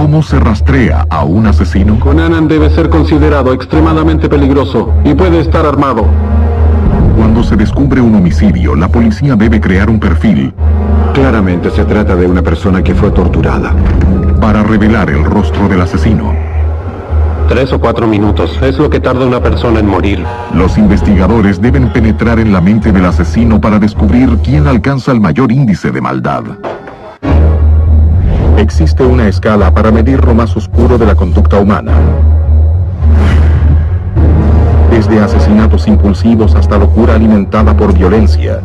¿Cómo se rastrea a un asesino? Cunanan debe ser considerado extremadamente peligroso y puede estar armado. Cuando se descubre un homicidio, la policía debe crear un perfil. Claramente se trata de una persona que fue torturada. Para revelar el rostro del asesino. 3 o 4 minutos es lo que tarda una persona en morir. Los investigadores deben penetrar en la mente del asesino para descubrir quién alcanza el mayor índice de maldad. Existe una escala para medir lo más oscuro de la conducta humana. Desde asesinatos impulsivos hasta locura alimentada por violencia.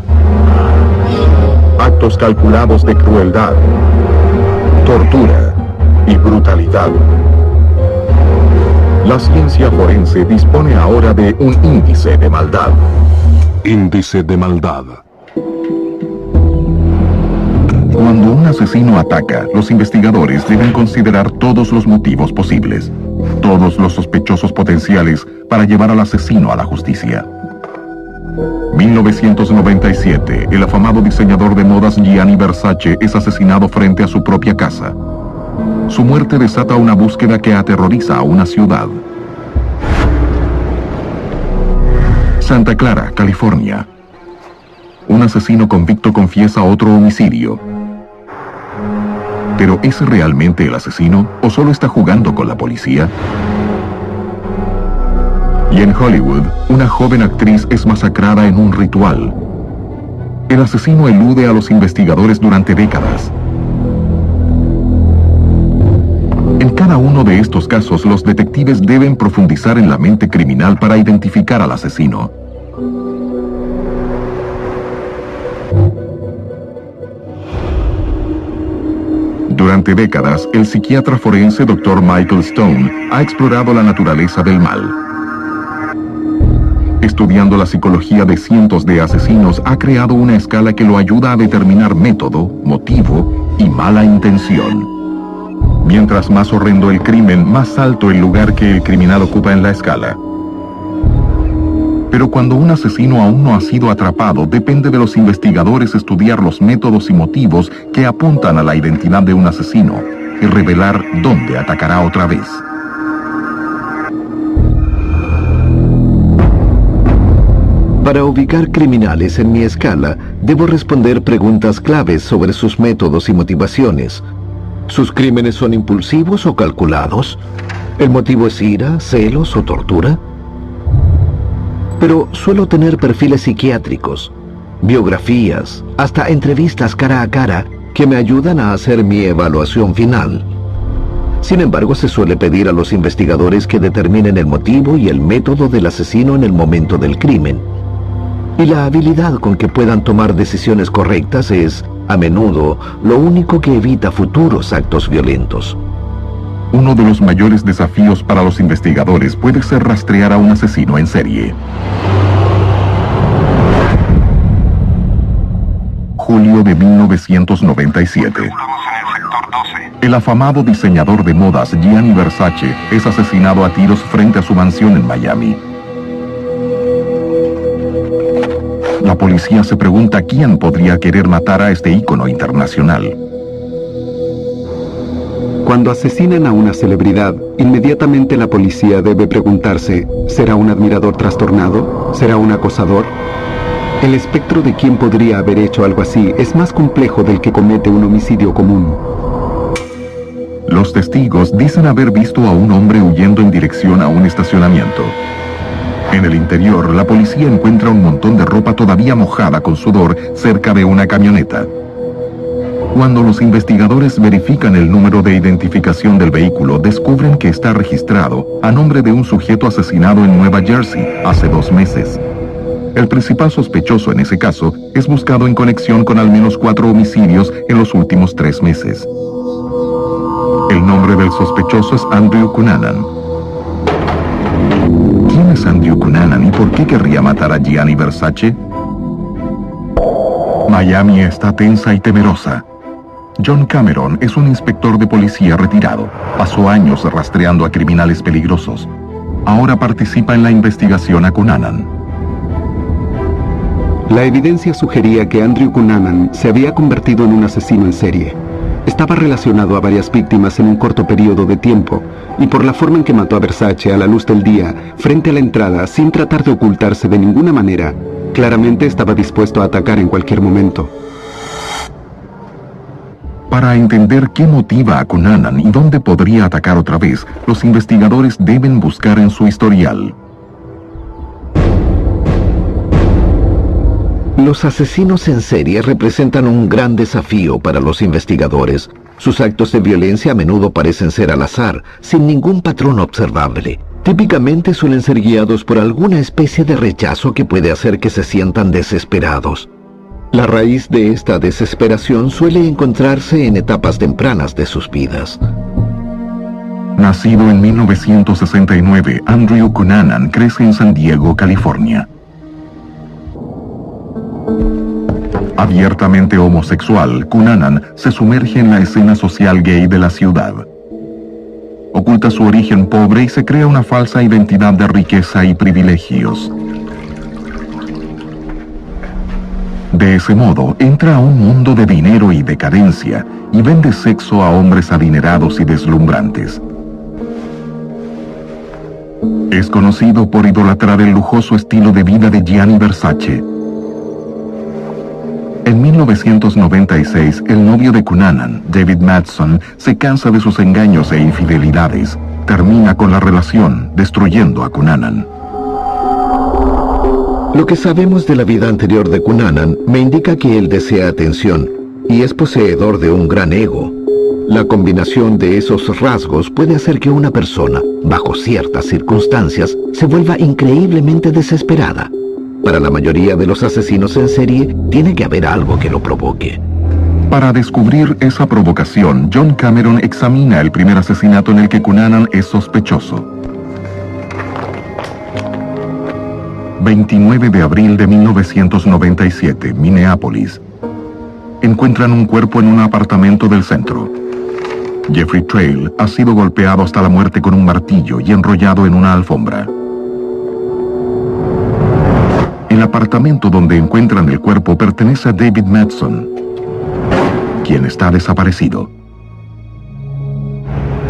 Actos calculados de crueldad, tortura y brutalidad. La ciencia forense dispone ahora de un índice de maldad. Índice de maldad. Cuando un asesino ataca, los investigadores deben considerar todos los motivos posibles, todos los sospechosos potenciales para llevar al asesino a la justicia. 1997, el afamado diseñador de modas Gianni Versace es asesinado frente a su propia casa. Su muerte desata una búsqueda que aterroriza a una ciudad. Santa Clara, California. Un asesino convicto confiesa otro homicidio. ¿Pero es realmente el asesino o solo está jugando con la policía? Y en Hollywood, una joven actriz es masacrada en un ritual. El asesino elude a los investigadores durante décadas. En cada uno de estos casos, los detectives deben profundizar en la mente criminal para identificar al asesino. Durante décadas, el psiquiatra forense Dr. Michael Stone ha explorado la naturaleza del mal. Estudiando la psicología de cientos de asesinos, ha creado una escala que lo ayuda a determinar método, motivo y mala intención. Mientras más horrendo el crimen, más alto el lugar que el criminal ocupa en la escala. Pero cuando un asesino aún no ha sido atrapado, depende de los investigadores estudiar los métodos y motivos que apuntan a la identidad de un asesino y revelar dónde atacará otra vez. Para ubicar criminales en mi escala, debo responder preguntas claves sobre sus métodos y motivaciones. ¿Sus crímenes son impulsivos o calculados? ¿El motivo es ira, celos o tortura? Pero suelo tener perfiles psiquiátricos, biografías, hasta entrevistas cara a cara que me ayudan a hacer mi evaluación final. Sin embargo, se suele pedir a los investigadores que determinen el motivo y el método del asesino en el momento del crimen. Y la habilidad con que puedan tomar decisiones correctas es, a menudo, lo único que evita futuros actos violentos. Uno de los mayores desafíos para los investigadores puede ser rastrear a un asesino en serie. Julio de 1997. El afamado diseñador de modas Gianni Versace es asesinado a tiros frente a su mansión en Miami. La policía se pregunta quién podría querer matar a este ícono internacional. Cuando asesinan a una celebridad, inmediatamente la policía debe preguntarse, ¿será un admirador trastornado? ¿Será un acosador? El espectro de quién podría haber hecho algo así es más complejo del que comete un homicidio común. Los testigos dicen haber visto a un hombre huyendo en dirección a un estacionamiento. En el interior, la policía encuentra un montón de ropa todavía mojada con sudor cerca de una camioneta. Cuando los investigadores verifican el número de identificación del vehículo, descubren que está registrado a nombre de un sujeto asesinado en Nueva Jersey hace 2 meses. El principal sospechoso en ese caso es buscado en conexión con al menos 4 homicidios en los últimos 3 meses. El nombre del sospechoso es Andrew Cunanan. ¿Quién es Andrew Cunanan y por qué querría matar a Gianni Versace? Miami está tensa y temerosa. John Cameron es un inspector de policía retirado. Pasó años rastreando a criminales peligrosos. Ahora participa en la investigación a Cunanan. La evidencia sugería que Andrew Cunanan se había convertido en un asesino en serie. Estaba relacionado a varias víctimas en un corto periodo de tiempo, y por la forma en que mató a Versace a la luz del día, frente a la entrada, sin tratar de ocultarse de ninguna manera, claramente estaba dispuesto a atacar en cualquier momento. Para entender qué motiva a Cunanan y dónde podría atacar otra vez, los investigadores deben buscar en su historial. Los asesinos en serie representan un gran desafío para los investigadores. Sus actos de violencia a menudo parecen ser al azar, sin ningún patrón observable. Típicamente suelen ser guiados por alguna especie de rechazo que puede hacer que se sientan desesperados. La raíz de esta desesperación suele encontrarse en etapas tempranas de sus vidas. Nacido en 1969, Andrew Cunanan crece en San Diego, California. Abiertamente homosexual, Cunanan se sumerge en la escena social gay de la ciudad. Oculta su origen pobre y se crea una falsa identidad de riqueza y privilegios. De ese modo, entra a un mundo de dinero y decadencia y vende sexo a hombres adinerados y deslumbrantes. Es conocido por idolatrar el lujoso estilo de vida de Gianni Versace. En 1996, el novio de Cunanan, David Madson, se cansa de sus engaños e infidelidades. Termina con la relación, destruyendo a Cunanan. Lo que sabemos de la vida anterior de Cunanan me indica que él desea atención y es poseedor de un gran ego. La combinación de esos rasgos puede hacer que una persona, bajo ciertas circunstancias, se vuelva increíblemente desesperada. Para la mayoría de los asesinos en serie, tiene que haber algo que lo provoque. Para descubrir esa provocación, John Cameron examina el primer asesinato en el que Cunanan es sospechoso. 29 de abril de 1997, Minneapolis. Encuentran un cuerpo en un apartamento del centro. Jeffrey Trail ha sido golpeado hasta la muerte con un martillo y enrollado en una alfombra. El apartamento donde encuentran el cuerpo pertenece a David Madson, quien está desaparecido.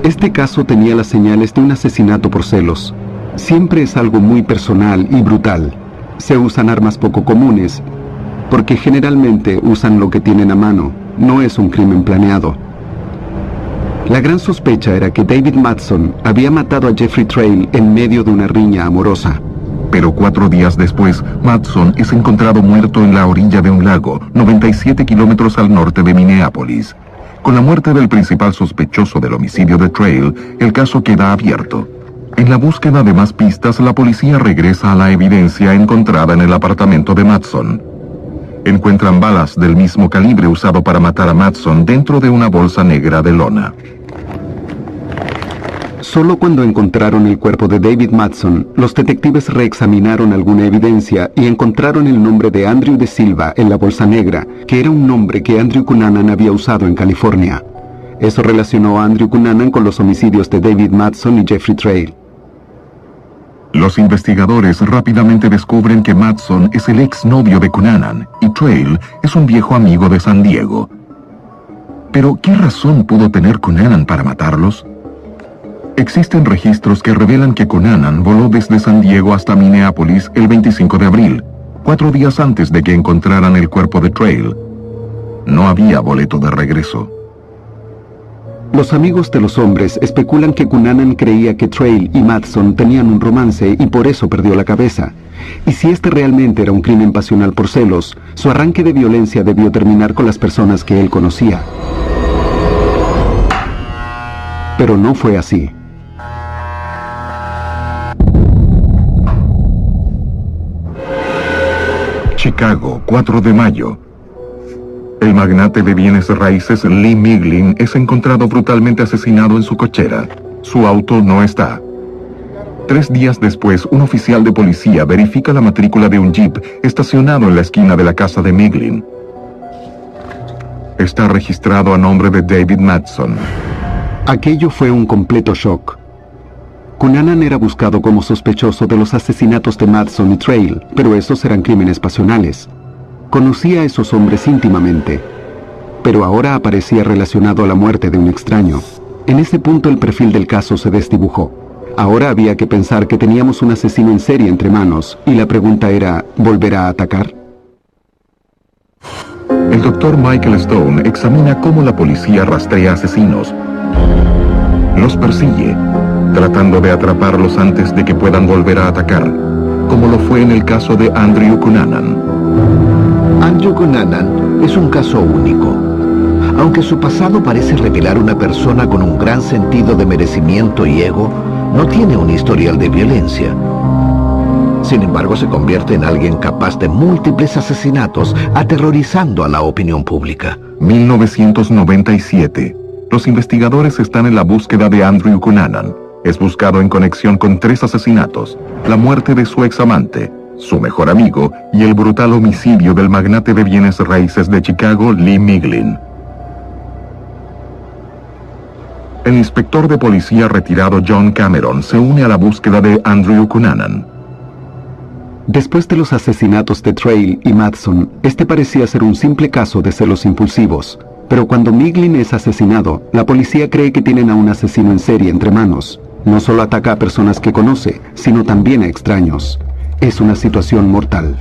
Este caso tenía las señales de un asesinato por celos. Siempre es algo muy personal y brutal. Se usan armas poco comunes, porque generalmente usan lo que tienen a mano. No es un crimen planeado. La gran sospecha era que David Madson había matado a Jeffrey Trail en medio de una riña amorosa. Pero 4 días después, Madson es encontrado muerto en la orilla de un lago, 97 kilómetros al norte de Minneapolis. Con la muerte del principal sospechoso del homicidio de Trail, el caso queda abierto. En la búsqueda de más pistas, la policía regresa a la evidencia encontrada en el apartamento de Madson. Encuentran balas del mismo calibre usado para matar a Madson dentro de una bolsa negra de lona. Solo cuando encontraron el cuerpo de David Madson, los detectives reexaminaron alguna evidencia y encontraron el nombre de Andrew de Silva en la bolsa negra, que era un nombre que Andrew Cunanan había usado en California. Eso relacionó a Andrew Cunanan con los homicidios de David Madson y Jeffrey Trail. Los investigadores rápidamente descubren que Madson es el exnovio de Cunanan y Trail es un viejo amigo de San Diego. Pero, ¿qué razón pudo tener Cunanan para matarlos? Existen registros que revelan que Cunanan voló desde San Diego hasta Minneapolis el 25 de abril, 4 días antes de que encontraran el cuerpo de Trail. No había boleto de regreso. Los amigos de los hombres especulan que Cunanan creía que Trail y Madson tenían un romance y por eso perdió la cabeza. Y si este realmente era un crimen pasional por celos, su arranque de violencia debió terminar con las personas que él conocía. Pero no fue así. Chicago, 4 de mayo. El magnate de bienes raíces Lee Miglin es encontrado brutalmente asesinado en su cochera. Su auto no está. 3 días después, un oficial de policía verifica la matrícula de un jeep estacionado en la esquina de la casa de Miglin. Está registrado a nombre de David Madson. Aquello fue un completo shock. Cunanan era buscado como sospechoso de los asesinatos de Madson y Trail, pero esos eran crímenes pasionales. Conocía a esos hombres íntimamente. pero ahora aparecía relacionado a la muerte de un extraño. En ese punto el perfil del caso se desdibujó. Ahora había que pensar que teníamos un asesino en serie entre manos, y la pregunta era, ¿volverá a atacar? El doctor Michael Stone examina cómo la policía rastrea asesinos. Los persigue, tratando de atraparlos antes de que puedan volver a atacar, como lo fue en el caso de Andrew Cunanan. Andrew Cunanan es un caso único. Aunque su pasado parece revelar una persona con un gran sentido de merecimiento y ego, no tiene un historial de violencia. Sin embargo, se convierte en alguien capaz de múltiples asesinatos, aterrorizando a la opinión pública. 1997. Los investigadores están en la búsqueda de Andrew Cunanan. Es buscado en conexión con 3 asesinatos, la muerte de su examante, su mejor amigo y el brutal homicidio del magnate de bienes raíces de Chicago, Lee Miglin. El inspector de policía retirado John Cameron se une a la búsqueda de Andrew Cunanan. Después de los asesinatos de Trail y Madson, este parecía ser un simple caso de celos impulsivos. Pero cuando Miglin es asesinado, la policía cree que tienen a un asesino en serie entre manos. No solo ataca a personas que conoce, sino también a extraños. Es una situación mortal.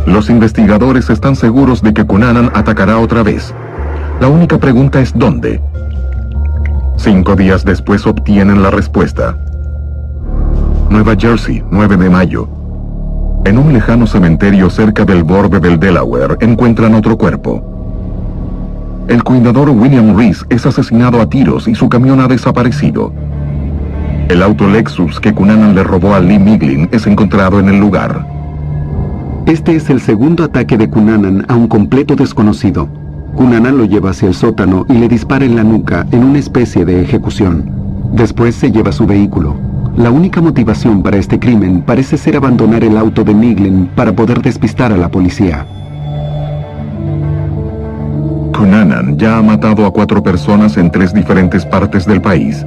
Los investigadores están seguros de que Cunanan atacará otra vez. La única pregunta es ¿dónde? 5 días después obtienen la respuesta. Nueva Jersey, 9 de mayo. En un lejano cementerio cerca del borde del Delaware encuentran otro cuerpo. El cuidador William Reese es asesinado a tiros y su camión ha desaparecido. El auto Lexus que Cunanan le robó a Lee Miglin es encontrado en el lugar. Este es el segundo ataque de Cunanan a un completo desconocido. Cunanan lo lleva hacia el sótano y le dispara en la nuca en una especie de ejecución. Después se lleva su vehículo. La única motivación para este crimen parece ser abandonar el auto de Miglin para poder despistar a la policía. Cunanan ya ha matado a 4 personas en 3 diferentes partes del país.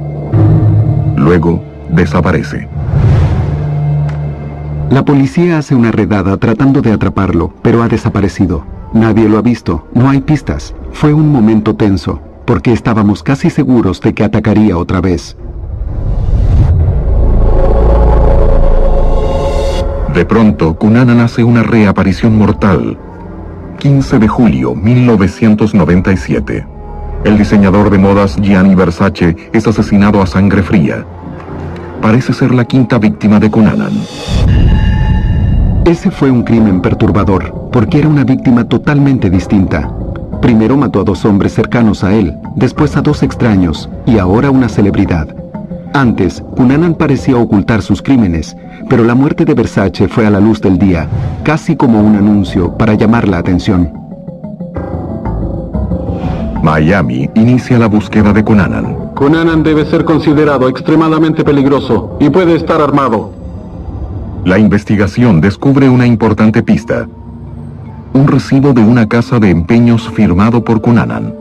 Luego, desaparece. La policía hace una redada tratando de atraparlo, pero ha desaparecido. Nadie lo ha visto, no hay pistas. Fue un momento tenso, porque estábamos casi seguros de que atacaría otra vez. De pronto, Cunanan hace una reaparición mortal. 15 de julio, 1997. El diseñador de modas Gianni Versace es asesinado a sangre fría. Parece ser la 5ª víctima de Cunanan. Ese fue un crimen perturbador, porque era una víctima totalmente distinta. Primero mató a 2 hombres cercanos a él, después a 2 extraños, y ahora una celebridad. Antes, Cunanan parecía ocultar sus crímenes, pero la muerte de Versace fue a la luz del día, casi como un anuncio para llamar la atención. Miami inicia la búsqueda de Cunanan. Cunanan debe ser considerado extremadamente peligroso y puede estar armado. La investigación descubre una importante pista. Un recibo de una casa de empeños firmado por Cunanan.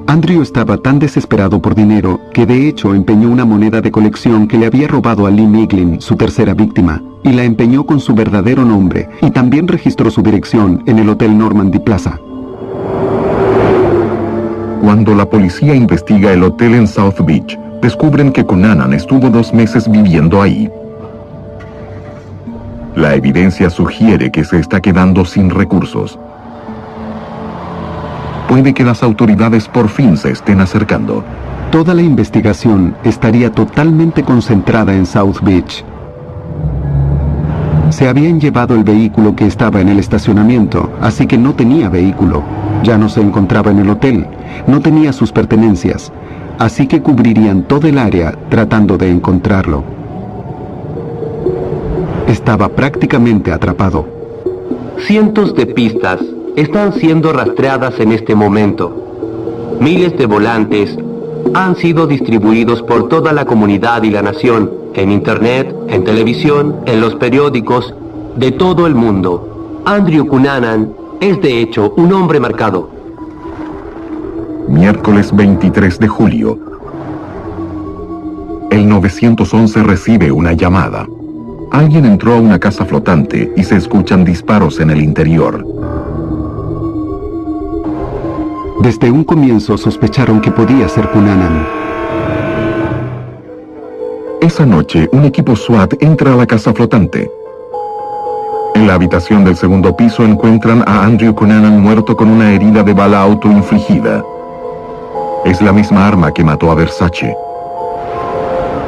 Andrew estaba tan desesperado por dinero que de hecho empeñó una moneda de colección que le había robado a Lee Miglin, su tercera víctima, y la empeñó con su verdadero nombre, y también registró su dirección en el Hotel Normandy Plaza. Cuando la policía investiga el hotel en South Beach, descubren que Cunanan estuvo 2 meses viviendo ahí. La evidencia sugiere que se está quedando sin recursos. Puede que las autoridades por fin se estén acercando. Toda la investigación estaría totalmente concentrada en South Beach. Se habían llevado el vehículo que estaba en el estacionamiento, así que no tenía vehículo. Ya no se encontraba en el hotel, no tenía sus pertenencias, así que cubrirían todo el área tratando de encontrarlo. Estaba prácticamente atrapado. Cientos de pistas están siendo rastreadas en este momento. Miles de volantes han sido distribuidos por toda la comunidad y la nación, en internet, en televisión, en los periódicos, de todo el mundo. Andrew Cunanan es de hecho un hombre marcado. Miércoles 23 de julio. El 911 recibe una llamada. Alguien entró a una casa flotante y se escuchan disparos en el interior. Desde un comienzo sospecharon que podía ser Cunanan. Esa noche, un equipo SWAT entra a la casa flotante. En la habitación del segundo piso encuentran a Andrew Cunanan muerto con una herida de bala autoinfligida. Es la misma arma que mató a Versace.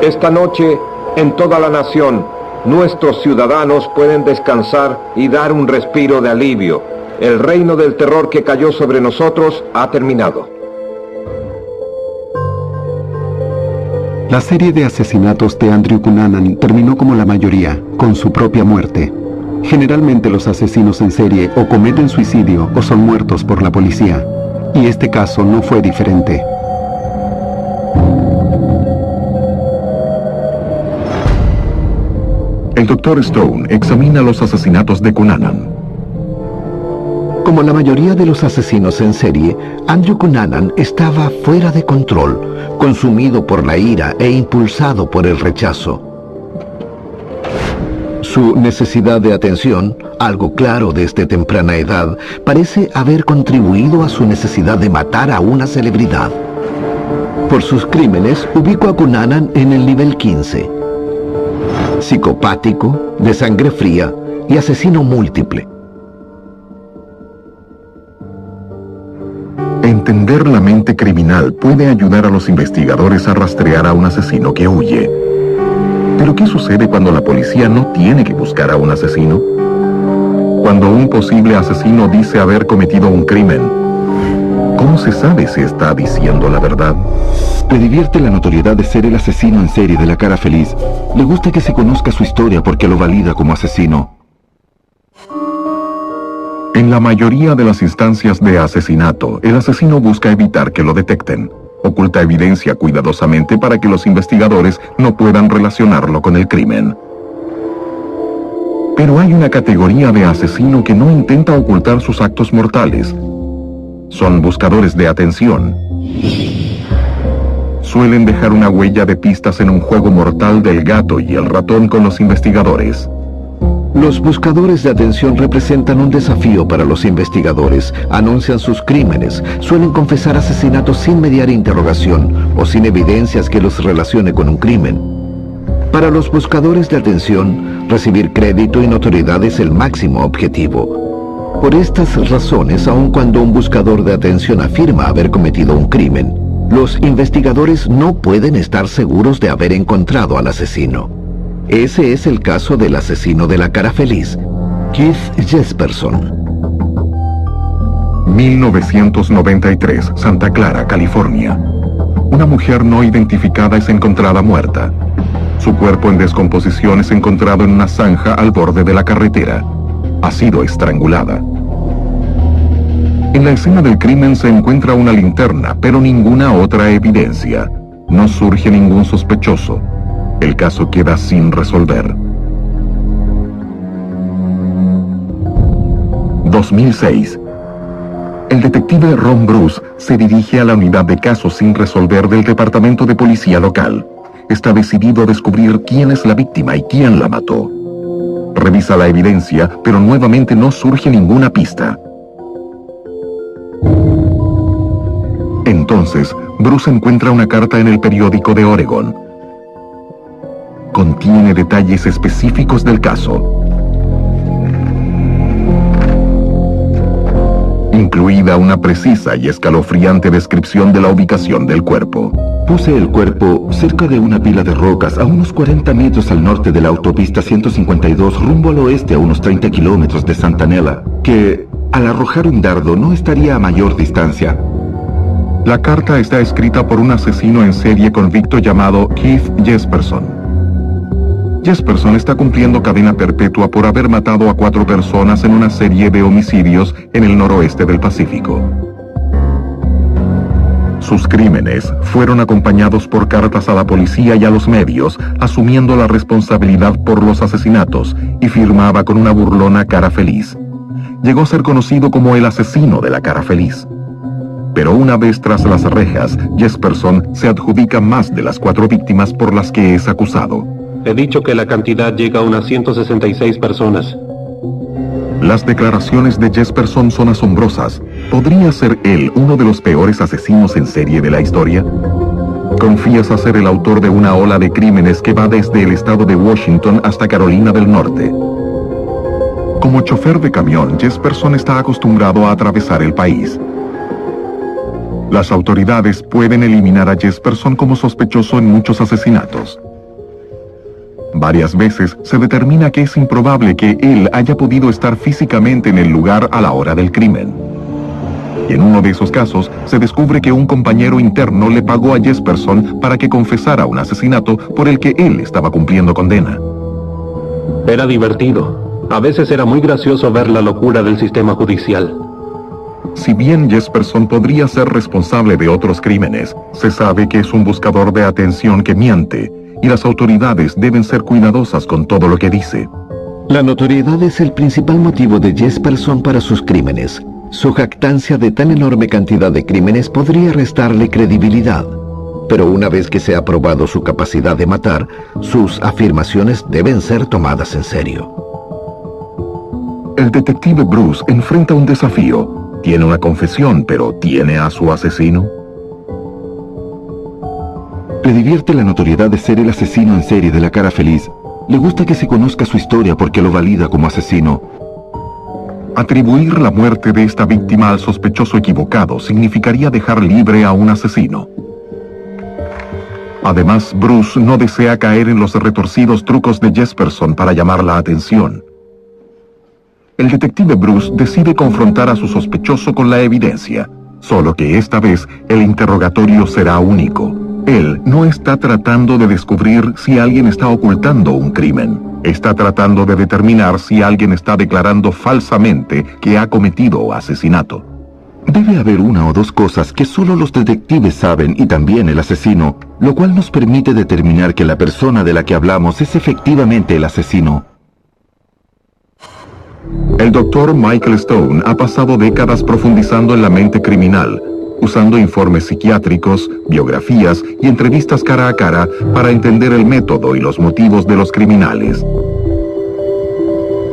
Esta noche, en toda la nación, nuestros ciudadanos pueden descansar y dar un respiro de alivio. El reino del terror que cayó sobre nosotros ha terminado. La serie de asesinatos de Andrew Cunanan terminó como la mayoría, con su propia muerte. Generalmente los asesinos en serie o cometen suicidio o son muertos por la policía. Y este caso no fue diferente. El Dr. Stone examina los asesinatos de Cunanan. Como la mayoría de los asesinos en serie, Andrew Cunanan estaba fuera de control, consumido por la ira e impulsado por el rechazo. Su necesidad de atención, algo claro desde temprana edad, parece haber contribuido a su necesidad de matar a una celebridad. Por sus crímenes, ubico a Cunanan en el nivel 15. Psicopático, de sangre fría y asesino múltiple. Entender la mente criminal puede ayudar a los investigadores a rastrear a un asesino que huye. Pero ¿qué sucede cuando la policía no tiene que buscar a un asesino? Cuando un posible asesino dice haber cometido un crimen, ¿cómo se sabe si está diciendo la verdad? Le divierte la notoriedad de ser el asesino en serie de la cara feliz. Le gusta que se conozca su historia porque lo valida como asesino. En la mayoría de las instancias de asesinato, el asesino busca evitar que lo detecten. Oculta evidencia cuidadosamente para que los investigadores no puedan relacionarlo con el crimen. Pero hay una categoría de asesino que no intenta ocultar sus actos mortales. Son buscadores de atención. Suelen dejar una huella de pistas en un juego mortal del gato y el ratón con los investigadores. Los buscadores de atención representan un desafío para los investigadores. Anuncian sus crímenes, suelen confesar asesinatos sin mediar interrogación o sin evidencias que los relacione con un crimen. Para los buscadores de atención, recibir crédito y notoriedad es el máximo objetivo. Por estas razones, aun cuando un buscador de atención afirma haber cometido un crimen, los investigadores no pueden estar seguros de haber encontrado al asesino. Ese es el caso del asesino de la cara feliz, Keith Jesperson. 1993, Santa Clara, California. Una mujer no identificada es encontrada muerta. Su cuerpo en descomposición es encontrado en una zanja al borde de la carretera. Ha sido estrangulada. En la escena del crimen se encuentra una linterna, pero ninguna otra evidencia. No surge ningún sospechoso. El caso queda sin resolver. 2006. El detective Ron Bruce se dirige a la unidad de casos sin resolver del departamento de policía local. Está decidido a descubrir quién es la víctima y quién la mató. Revisa la evidencia, pero nuevamente no surge ninguna pista. Entonces, Bruce encuentra una carta en el periódico de Oregon. Contiene detalles específicos del caso, incluida una precisa y escalofriante descripción de la ubicación del cuerpo. Puse el cuerpo cerca de una pila de rocas a unos 40 metros al norte de la autopista 152 rumbo al oeste a unos 30 kilómetros de Santanella, que al arrojar un dardo no estaría a mayor distancia. La carta está escrita por un asesino en serie convicto llamado Keith Jesperson. Jesperson está cumpliendo cadena perpetua por haber matado a 4 personas en una serie de homicidios en el noroeste del Pacífico. Sus crímenes fueron acompañados por cartas a la policía y a los medios, asumiendo la responsabilidad por los asesinatos, y firmaba con una burlona cara feliz. Llegó a ser conocido como el asesino de la cara feliz. Pero una vez tras las rejas, Jesperson se adjudica más de las 4 víctimas por las que es acusado. He dicho que la cantidad llega a unas 166 personas. Las declaraciones de Jesperson son asombrosas. ¿Podría ser él uno de los peores asesinos en serie de la historia? Confías a ser el autor de una ola de crímenes que va desde el estado de Washington hasta Carolina del Norte. Como chofer de camión, Jesperson está acostumbrado a atravesar el país. Las autoridades pueden eliminar a Jesperson como sospechoso en muchos asesinatos. Varias veces se determina que es improbable que él haya podido estar físicamente en el lugar a la hora del crimen. Y en uno de esos casos se descubre que un compañero interno le pagó a Jesperson para que confesara un asesinato por el que él estaba cumpliendo condena. Era divertido. A veces era muy gracioso ver la locura del sistema judicial. Si bien Jesperson podría ser responsable de otros crímenes, se sabe que es un buscador de atención que miente, y las autoridades deben ser cuidadosas con todo lo que dice. La notoriedad es el principal motivo de Jesperson para sus crímenes. Su jactancia de tan enorme cantidad de crímenes podría restarle credibilidad. Pero una vez que se ha probado su capacidad de matar, sus afirmaciones deben ser tomadas en serio. El detective Bruce enfrenta un desafío. Tiene una confesión, pero ¿tiene a su asesino? Le divierte la notoriedad de ser el asesino en serie de la cara feliz. Le gusta que se conozca su historia porque lo valida como asesino. Atribuir la muerte de esta víctima al sospechoso equivocado significaría dejar libre a un asesino. Además, Bruce no desea caer en los retorcidos trucos de Jesperson para llamar la atención. El detective Bruce decide confrontar a su sospechoso con la evidencia, solo que esta vez el interrogatorio será único. Él no está tratando de descubrir si alguien está ocultando un crimen. Está tratando de determinar si alguien está declarando falsamente que ha cometido asesinato. Debe haber una o dos cosas que solo los detectives saben y también el asesino, lo cual nos permite determinar que la persona de la que hablamos es efectivamente el asesino. El doctor Michael Stone ha pasado décadas profundizando en la mente criminal, usando informes psiquiátricos, biografías y entrevistas cara a cara para entender el método y los motivos de los criminales.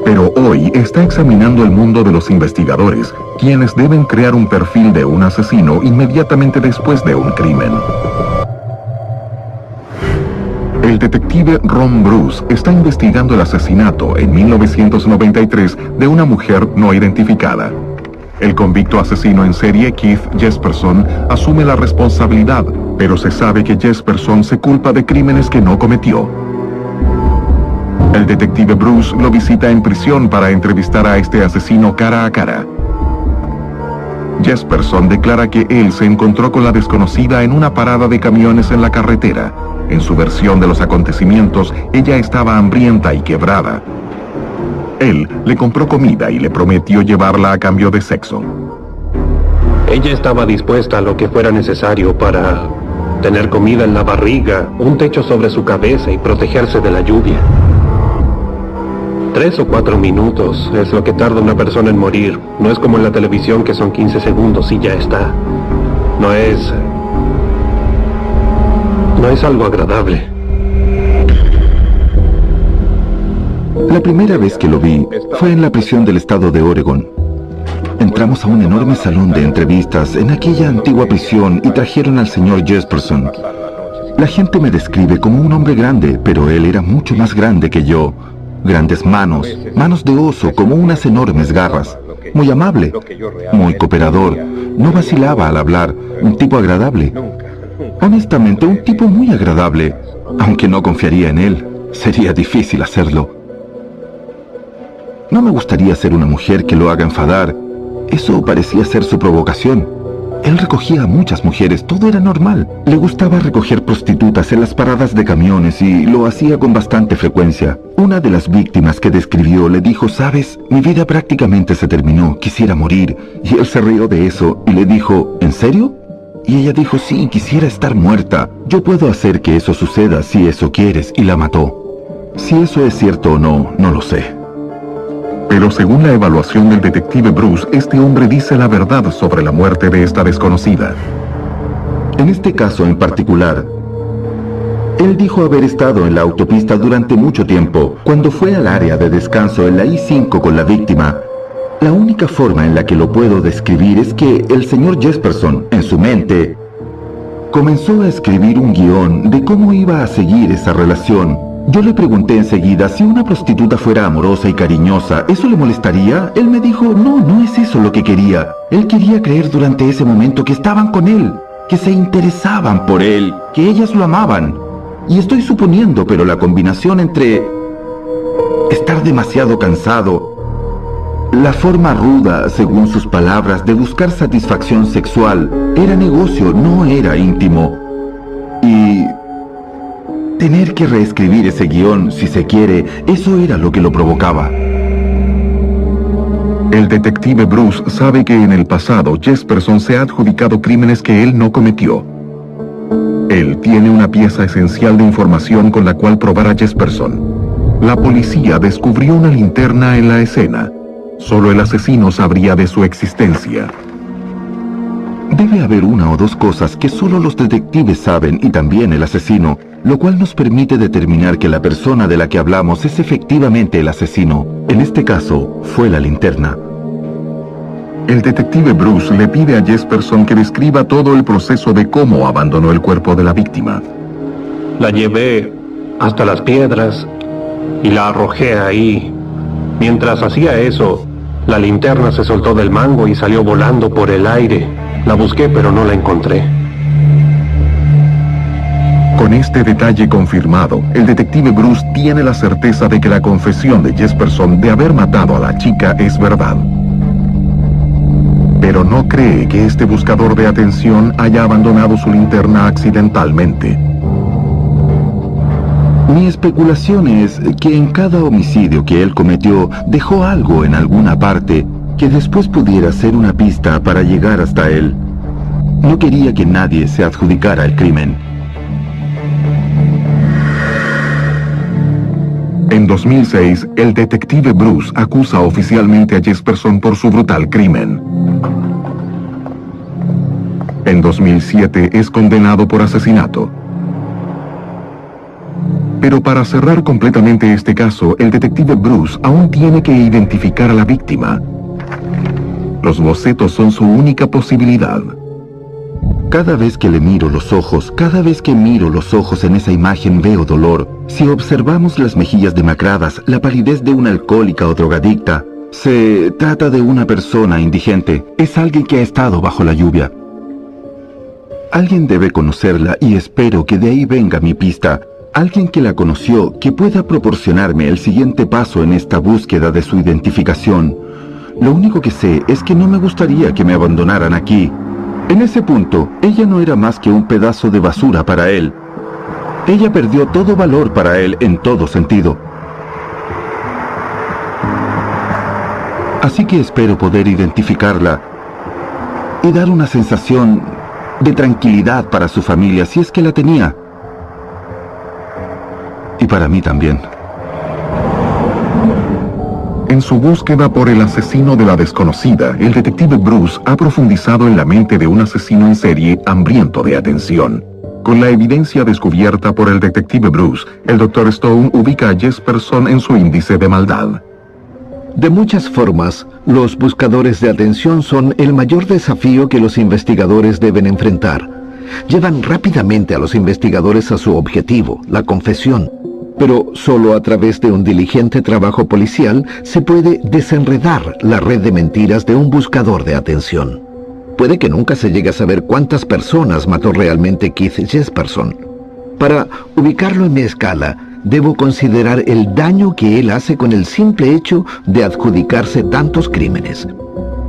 Pero hoy está examinando el mundo de los investigadores, quienes deben crear un perfil de un asesino inmediatamente después de un crimen. El detective Ron Bruce está investigando el asesinato en 1993 de una mujer no identificada. El convicto asesino en serie Keith Jesperson asume la responsabilidad, pero se sabe que Jesperson se culpa de crímenes que no cometió. El detective Bruce lo visita en prisión para entrevistar a este asesino cara a cara. Jesperson declara que él se encontró con la desconocida en una parada de camiones en la carretera. En su versión de los acontecimientos, ella estaba hambrienta y quebrada. Él le compró comida y le prometió llevarla a cambio de sexo. Ella estaba dispuesta a lo que fuera necesario para tener comida en la barriga, un techo sobre su cabeza y protegerse de la lluvia. 3 o 4 minutos es lo que tarda una persona en morir. No es como en la televisión que son 15 segundos y ya está. No es algo agradable. La primera vez que lo vi fue en la prisión del estado de Oregon. Entramos a un enorme salón de entrevistas en aquella antigua prisión y trajeron al señor Jesperson. La gente me describe como un hombre grande, pero él era mucho más grande que yo. Grandes manos de oso como unas enormes garras. Muy amable, muy cooperador, no vacilaba al hablar, un tipo agradable. Honestamente, un tipo muy agradable, aunque no confiaría en él. Sería difícil hacerlo. No me gustaría ser una mujer que lo haga enfadar. Eso parecía ser su provocación. Él recogía a muchas mujeres, todo era normal. Le gustaba recoger prostitutas en las paradas de camiones y lo hacía con bastante frecuencia. Una de las víctimas que describió le dijo, ¿sabes? Mi vida prácticamente se terminó, quisiera morir. Y él se rió de eso y le dijo, ¿en serio? Y ella dijo, sí, quisiera estar muerta. Yo puedo hacer que eso suceda si eso quieres, y la mató. Si eso es cierto o no, no lo sé. Pero según la evaluación del detective Bruce, este hombre dice la verdad sobre la muerte de esta desconocida. En este caso en particular, Él dijo haber estado en la autopista durante mucho tiempo. Cuando fue al área de descanso en la I-5 con la víctima, la única forma en la que lo puedo describir es que el señor Jesperson, en su mente, comenzó a escribir un guión de cómo iba a seguir esa relación. Yo le pregunté enseguida si una prostituta fuera amorosa y cariñosa, ¿eso le molestaría? Él me dijo, no es eso lo que quería. Él quería creer durante ese momento que estaban con él, que se interesaban por él, que ellas lo amaban. Y estoy suponiendo, pero la combinación entre estar demasiado cansado, la forma ruda, según sus palabras, de buscar satisfacción sexual, era negocio, no era íntimo. Y tener que reescribir ese guión, si se quiere, eso era lo que lo provocaba. El detective Bruce sabe que en el pasado Jesperson se ha adjudicado crímenes que él no cometió. Él tiene una pieza esencial de información con la cual probar a Jesperson. La policía descubrió una linterna en la escena. Solo el asesino sabría de su existencia. Debe haber una o dos cosas que solo los detectives saben y también el asesino, lo cual nos permite determinar que la persona de la que hablamos es efectivamente el asesino. En este caso, fue la linterna. El detective Bruce le pide a Jesperson que describa todo el proceso de cómo abandonó el cuerpo de la víctima. La llevé hasta las piedras y la arrojé ahí. Mientras hacía eso, la linterna se soltó del mango y salió volando por el aire. La busqué, pero no la encontré. Con este detalle confirmado, el detective Bruce tiene la certeza de que la confesión de Jesperson de haber matado a la chica es verdad. Pero no cree que este buscador de atención haya abandonado su linterna accidentalmente. Mi especulación es que en cada homicidio que él cometió dejó algo en alguna parte que después pudiera ser una pista para llegar hasta él. No quería que nadie se adjudicara el crimen. En 2006, el detective Bruce acusa oficialmente a Jesperson por su brutal crimen. En 2007 es condenado por asesinato. Pero para cerrar completamente este caso, el detective Bruce aún tiene que identificar a la víctima. Los bocetos son su única posibilidad. Cada vez que le miro los ojos, cada vez que miro los ojos en esa imagen veo dolor. Si observamos las mejillas demacradas, la palidez de una alcohólica o drogadicta, se trata de una persona indigente. Es alguien que ha estado bajo la lluvia. Alguien debe conocerla y espero que de ahí venga mi pista. Alguien que la conoció, que pueda proporcionarme el siguiente paso en esta búsqueda de su identificación. Lo único que sé es que no me gustaría que me abandonaran aquí. En ese punto, ella no era más que un pedazo de basura para él. Ella perdió todo valor para él en todo sentido. Así que espero poder identificarla y dar una sensación de tranquilidad para su familia, si es que la tenía. Y para mí también. En su búsqueda por el asesino de la desconocida, el detective Bruce ha profundizado en la mente de un asesino en serie hambriento de atención. Con la evidencia descubierta por el detective Bruce, el Dr. Stone ubica a Jesperson en su índice de maldad. De muchas formas, los buscadores de atención son el mayor desafío que los investigadores deben enfrentar. Llevan rápidamente a los investigadores a su objetivo, la confesión. Pero solo a través de un diligente trabajo policial se puede desenredar la red de mentiras de un buscador de atención. Puede que nunca se llegue a saber cuántas personas mató realmente Keith Jesperson. Para ubicarlo en mi escala, debo considerar el daño que él hace con el simple hecho de adjudicarse tantos crímenes.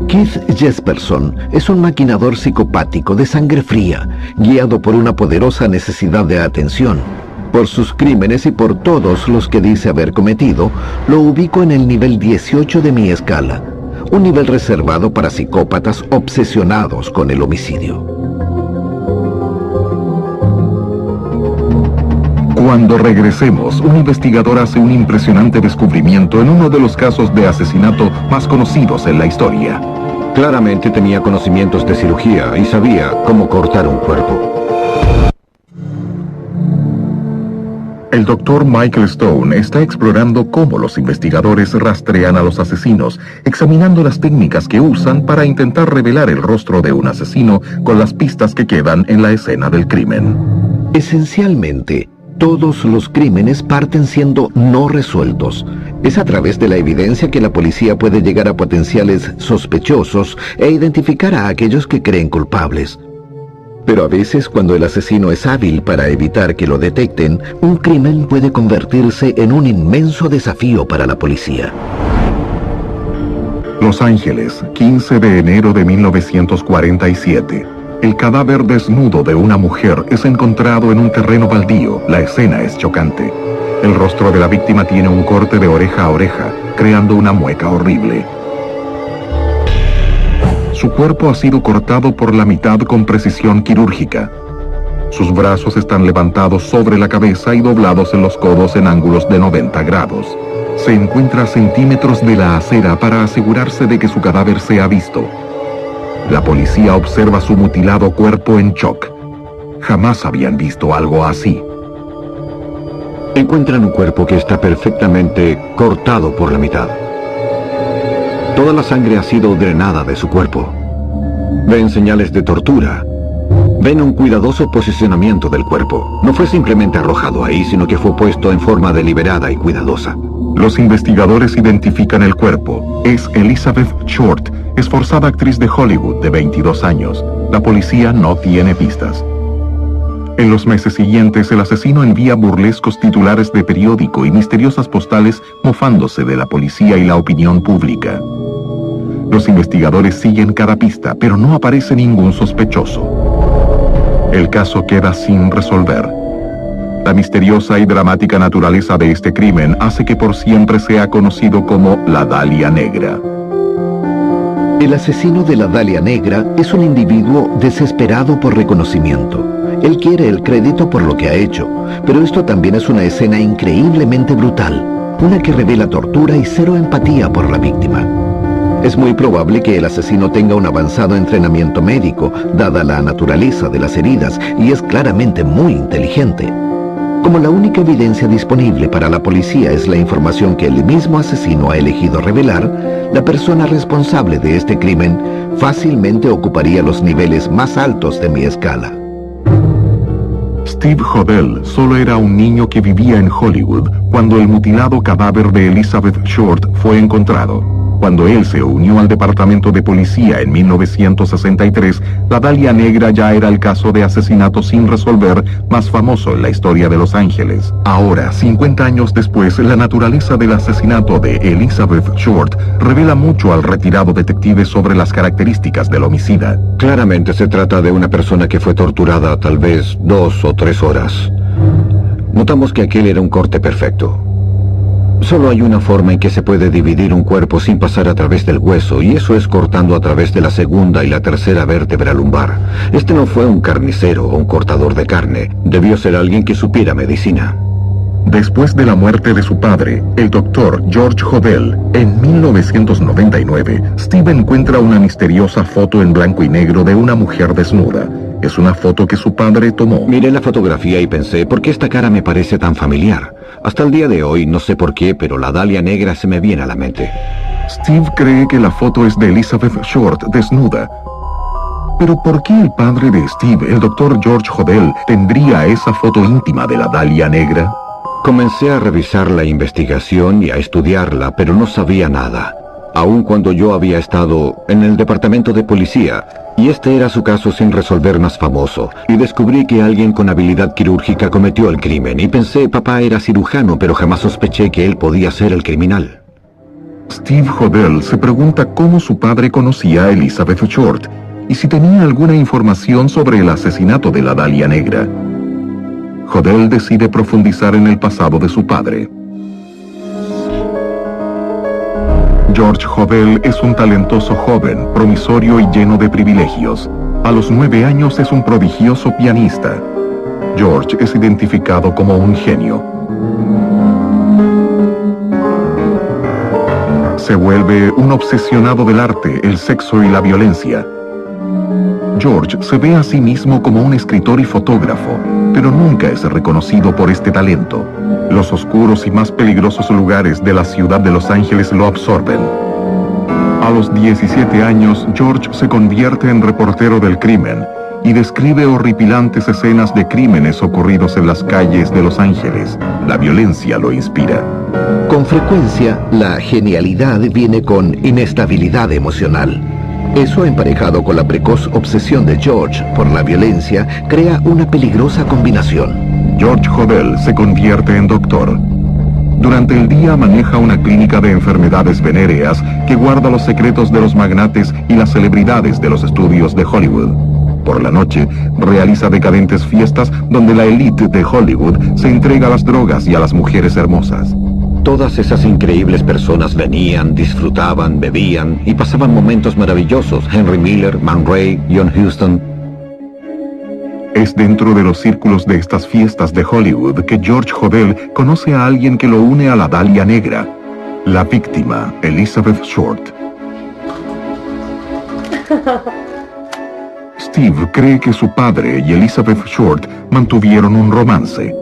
Keith Jesperson es un maquinador psicopático de sangre fría, guiado por una poderosa necesidad de atención. Por sus crímenes y por todos los que dice haber cometido, lo ubico en el nivel 18 de mi escala, un nivel reservado para psicópatas obsesionados con el homicidio. Cuando regresemos, un investigador hace un impresionante descubrimiento en uno de los casos de asesinato más conocidos en la historia. Claramente tenía conocimientos de cirugía y sabía cómo cortar un cuerpo. El doctor Michael Stone está explorando cómo los investigadores rastrean a los asesinos, examinando las técnicas que usan para intentar revelar el rostro de un asesino con las pistas que quedan en la escena del crimen. Esencialmente, todos los crímenes parten siendo no resueltos. Es a través de la evidencia que la policía puede llegar a potenciales sospechosos e identificar a aquellos que creen culpables. Pero a veces, cuando el asesino es hábil para evitar que lo detecten, un crimen puede convertirse en un inmenso desafío para la policía. Los Ángeles, 15 de enero de 1947. El cadáver desnudo de una mujer es encontrado en un terreno baldío. La escena es chocante. El rostro de la víctima tiene un corte de oreja a oreja, creando una mueca horrible. Su cuerpo ha sido cortado por la mitad con precisión quirúrgica. Sus brazos están levantados sobre la cabeza y doblados en los codos en ángulos de 90 grados. Se encuentra a centímetros de la acera para asegurarse de que su cadáver sea visto. La policía observa su mutilado cuerpo en shock. Jamás habían visto algo así. Encuentran un cuerpo que está perfectamente cortado por la mitad. Toda la sangre ha sido drenada de su cuerpo. Ven señales de tortura. Ven un cuidadoso posicionamiento del cuerpo. No fue simplemente arrojado ahí, sino que fue puesto en forma deliberada y cuidadosa. Los investigadores identifican el cuerpo. Es Elizabeth Short, esforzada actriz de Hollywood de 22 años. La policía no tiene pistas. En los meses siguientes, el asesino envía burlescos titulares de periódico y misteriosas postales mofándose de la policía y la opinión pública. Los investigadores siguen cada pista, pero no aparece ningún sospechoso. El caso queda sin resolver. La misteriosa y dramática naturaleza de este crimen hace que por siempre sea conocido como la Dalia Negra. El asesino de la Dalia Negra es un individuo desesperado por reconocimiento. Él quiere el crédito por lo que ha hecho, pero esto también es una escena increíblemente brutal, una que revela tortura y cero empatía por la víctima. Es muy probable que el asesino tenga un avanzado entrenamiento médico, dada la naturaleza de las heridas, y es claramente muy inteligente. Como la única evidencia disponible para la policía es la información que el mismo asesino ha elegido revelar, la persona responsable de este crimen fácilmente ocuparía los niveles más altos de mi escala. Steve Hodel solo era un niño que vivía en Hollywood cuando el mutilado cadáver de Elizabeth Short fue encontrado. Cuando él se unió al departamento de policía en 1963, la Dalia Negra ya era el caso de asesinato sin resolver más famoso en la historia de Los Ángeles. Ahora, 50 años después, la naturaleza del asesinato de Elizabeth Short revela mucho al retirado detective sobre las características del homicida. Claramente se trata de una persona que fue torturada tal vez 2 o 3 horas. Notamos que aquel era un corte perfecto. Solo hay una forma en que se puede dividir un cuerpo sin pasar a través del hueso, y eso es cortando a través de la segunda y la tercera vértebra lumbar. Este no fue un carnicero o un cortador de carne. Debió ser alguien que supiera medicina. Después de la muerte de su padre, el doctor George Hodel, en 1999, Steve encuentra una misteriosa foto en blanco y negro de una mujer desnuda. Es una foto que su padre tomó. Miré la fotografía y pensé, ¿por qué esta cara me parece tan familiar? Hasta el día de hoy, no sé por qué, pero la Dalia Negra se me viene a la mente. Steve cree que la foto es de Elizabeth Short desnuda. Pero ¿por qué el padre de Steve, el doctor George Hodel, tendría esa foto íntima de la Dalia Negra? Comencé a revisar la investigación y a estudiarla, pero no sabía nada. Aun cuando yo había estado en el departamento de policía, y este era su caso sin resolver más famoso, y descubrí que alguien con habilidad quirúrgica cometió el crimen, y pensé, papá era cirujano, pero jamás sospeché que él podía ser el criminal. Steve Hodel se pregunta cómo su padre conocía a Elizabeth Short, y si tenía alguna información sobre el asesinato de la Dalia Negra. Hodel decide profundizar en el pasado de su padre. George Hodel es un talentoso joven, promisorio y lleno de privilegios. A los 9 años es un prodigioso pianista. George es identificado como un genio. Se vuelve un obsesionado del arte, el sexo y la violencia. George se ve a sí mismo como un escritor y fotógrafo, pero nunca es reconocido por este talento. Los oscuros y más peligrosos lugares de la ciudad de Los Ángeles lo absorben. A los 17 años, George se convierte en reportero del crimen y describe horripilantes escenas de crímenes ocurridos en las calles de Los Ángeles. La violencia lo inspira. Con frecuencia, la genialidad viene con inestabilidad emocional. Eso, emparejado con la precoz obsesión de George por la violencia, crea una peligrosa combinación. George Hodel se convierte en doctor. Durante el día maneja una clínica de enfermedades venéreas que guarda los secretos de los magnates y las celebridades de los estudios de Hollywood. Por la noche, realiza decadentes fiestas donde la élite de Hollywood se entrega a las drogas y a las mujeres hermosas. Todas esas increíbles personas venían, disfrutaban, bebían y pasaban momentos maravillosos. Henry Miller, Man Ray, John Huston. Es dentro de los círculos de estas fiestas de Hollywood que George Hodel conoce a alguien que lo une a la Dalia Negra, la víctima, Elizabeth Short. Steve cree que su padre y Elizabeth Short mantuvieron un romance.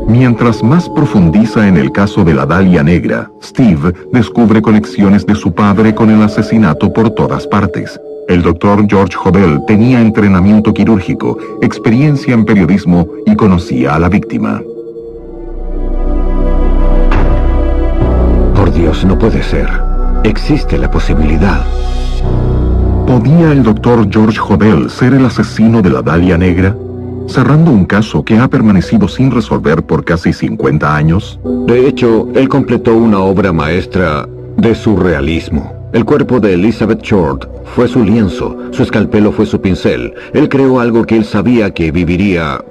Mientras más profundiza en el caso de la Dalia Negra, Steve descubre conexiones de su padre con el asesinato por todas partes. El doctor George Hodel tenía entrenamiento quirúrgico, experiencia en periodismo y conocía a la víctima. Por Dios, no puede ser. Existe la posibilidad. ¿Podía el doctor George Hodel ser el asesino de la Dalia Negra? Cerrando un caso que ha permanecido sin resolver por casi 50 años. De hecho, él completó una obra maestra de surrealismo. El cuerpo de Elizabeth Short fue su lienzo, su escalpelo fue su pincel. Él creó algo que él sabía que viviría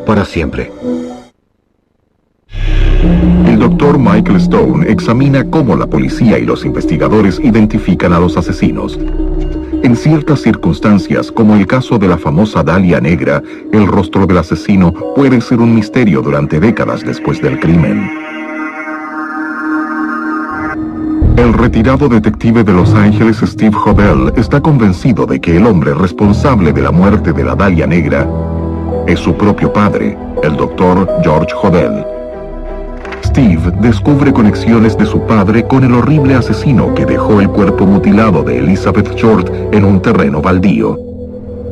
para siempre. El doctor Michael Stone examina cómo la policía y los investigadores identifican a los asesinos. En ciertas circunstancias, como el caso de la famosa Dalia Negra, el rostro del asesino puede ser un misterio durante décadas después del crimen. El retirado detective de Los Ángeles, Steve Hodel, está convencido de que el hombre responsable de la muerte de la Dalia Negra es su propio padre, el doctor George Hodel. Steve descubre conexiones de su padre con el horrible asesino que dejó el cuerpo mutilado de Elizabeth Short en un terreno baldío.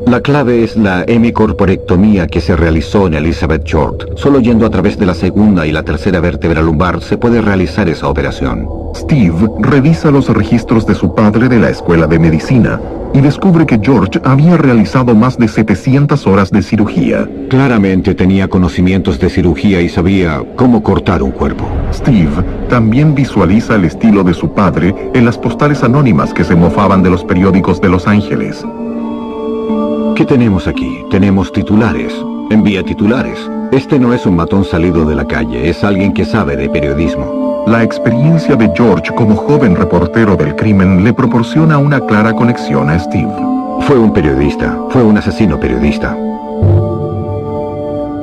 La clave es la hemicorporectomía que se realizó en Elizabeth Short. Solo yendo a través de la segunda y la tercera vértebra lumbar se puede realizar esa operación. Steve revisa los registros de su padre de la escuela de medicina y descubre que George había realizado más de 700 horas de cirugía. Claramente tenía conocimientos de cirugía y sabía cómo cortar un cuerpo. Steve también visualiza el estilo de su padre en las postales anónimas que se mofaban de los periódicos de Los Ángeles. ¿Qué tenemos aquí? Tenemos titulares. Envía titulares. Este no es un matón salido de la calle, es alguien que sabe de periodismo. La experiencia de George como joven reportero del crimen le proporciona una clara conexión a Steve. Fue un periodista, fue un asesino periodista.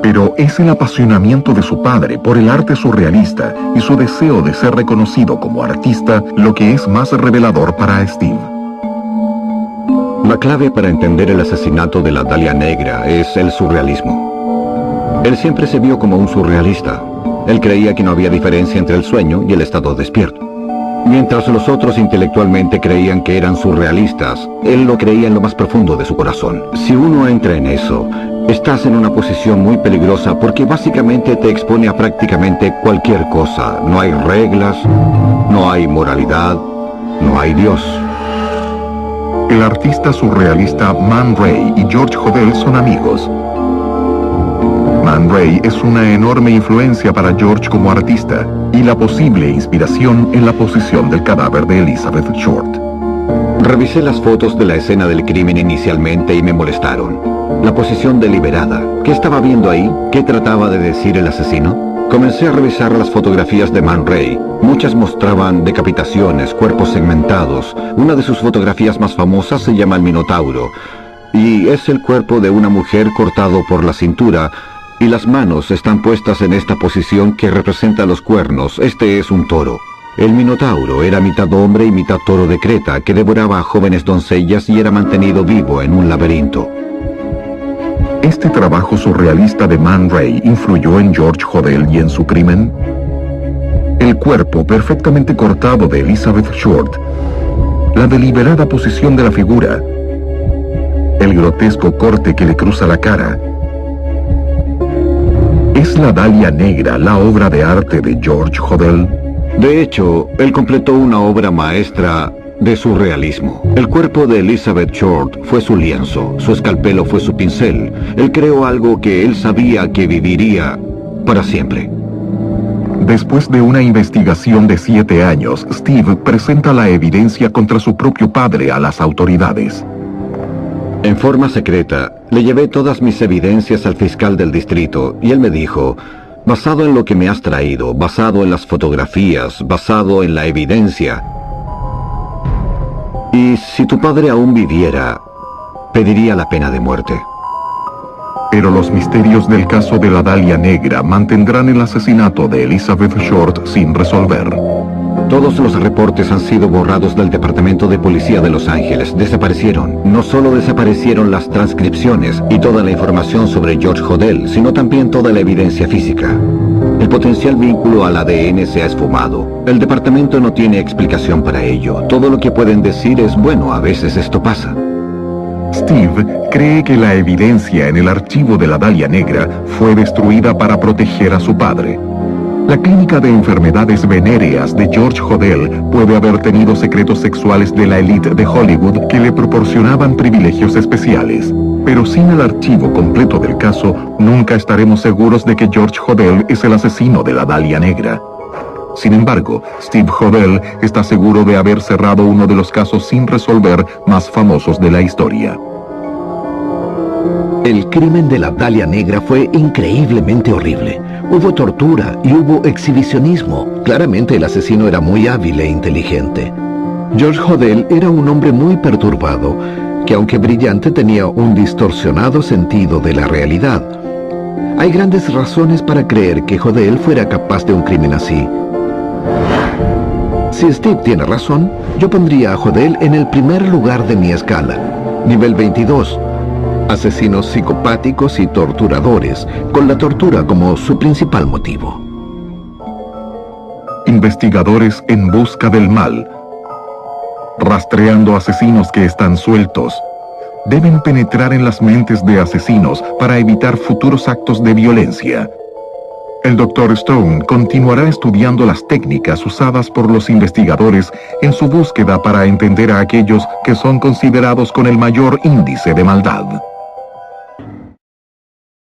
Pero es el apasionamiento de su padre por el arte surrealista y su deseo de ser reconocido como artista lo que es más revelador para Steve. La clave para entender el asesinato de la Dalia Negra es el surrealismo. Él siempre se vio como un surrealista. Él creía que no había diferencia entre el sueño y el estado despierto. Mientras los otros intelectualmente creían que eran surrealistas, él lo creía en lo más profundo de su corazón. Si uno entra en eso, estás en una posición muy peligrosa porque básicamente te expone a prácticamente cualquier cosa. No hay reglas, no hay moralidad, no hay Dios. El artista surrealista Man Ray y George Hodel son amigos. Man Ray es una enorme influencia para George como artista y la posible inspiración en la posición del cadáver de Elizabeth Short. Revisé las fotos de la escena del crimen inicialmente y me molestaron. La posición deliberada. ¿Qué estaba viendo ahí? ¿Qué trataba de decir el asesino? Comencé a revisar las fotografías de Man Ray. Muchas mostraban decapitaciones, cuerpos segmentados. Una de sus fotografías más famosas se llama El Minotauro. Y es el cuerpo de una mujer cortado por la cintura. Y las manos están puestas en esta posición que representa los cuernos. Este es un toro. El Minotauro era mitad hombre y mitad toro de Creta, que devoraba a jóvenes doncellas y era mantenido vivo en un laberinto. ¿Este trabajo surrealista de Man Ray influyó en George Hodel y en su crimen? El cuerpo perfectamente cortado de Elizabeth Short, la deliberada posición de la figura, el grotesco corte que le cruza la cara. ¿Es la Dalia Negra la obra de arte de George Hodel? De hecho, él completó una obra maestra de surrealismo. El cuerpo de Elizabeth Short fue su lienzo, su escalpelo fue su pincel. Él creó algo que él sabía que viviría para siempre. Después de una investigación de 7 años, Steve presenta la evidencia contra su propio padre a las autoridades. En forma secreta, le llevé todas mis evidencias al fiscal del distrito y él me dijo, basado en lo que me has traído, basado en las fotografías, basado en la evidencia, y si tu padre aún viviera, pediría la pena de muerte. Pero los misterios del caso de la Dalia Negra mantendrán el asesinato de Elizabeth Short sin resolver. Todos los reportes han sido borrados del Departamento de Policía de Los Ángeles. Desaparecieron. No solo desaparecieron las transcripciones y toda la información sobre George Hodel, sino también toda la evidencia física. El potencial vínculo al ADN se ha esfumado. El departamento no tiene explicación para ello. Todo lo que pueden decir es, bueno, a veces esto pasa. Steve cree que la evidencia en el archivo de la Dalia Negra fue destruida para proteger a su padre. La clínica de enfermedades venéreas de George Hodel puede haber tenido secretos sexuales de la élite de Hollywood que le proporcionaban privilegios especiales. Pero sin el archivo completo del caso, nunca estaremos seguros de que George Hodel es el asesino de la Dalia Negra. Sin embargo, Steve Hodel está seguro de haber cerrado uno de los casos sin resolver más famosos de la historia. El crimen de la Dalia Negra fue increíblemente horrible. Hubo tortura y hubo exhibicionismo. Claramente el asesino era muy hábil e inteligente. George Hodel era un hombre muy perturbado, que aunque brillante tenía un distorsionado sentido de la realidad. Hay grandes razones para creer que Hodel fuera capaz de un crimen así. Si Steve tiene razón, yo pondría a Hodel en el primer lugar de mi escala, nivel 22. Asesinos psicopáticos y torturadores, con la tortura como su principal motivo. Investigadores en busca del mal, rastreando asesinos que están sueltos, deben penetrar en las mentes de asesinos para evitar futuros actos de violencia. El Dr. Stone continuará estudiando las técnicas usadas por los investigadores en su búsqueda para entender a aquellos que son considerados con el mayor índice de maldad.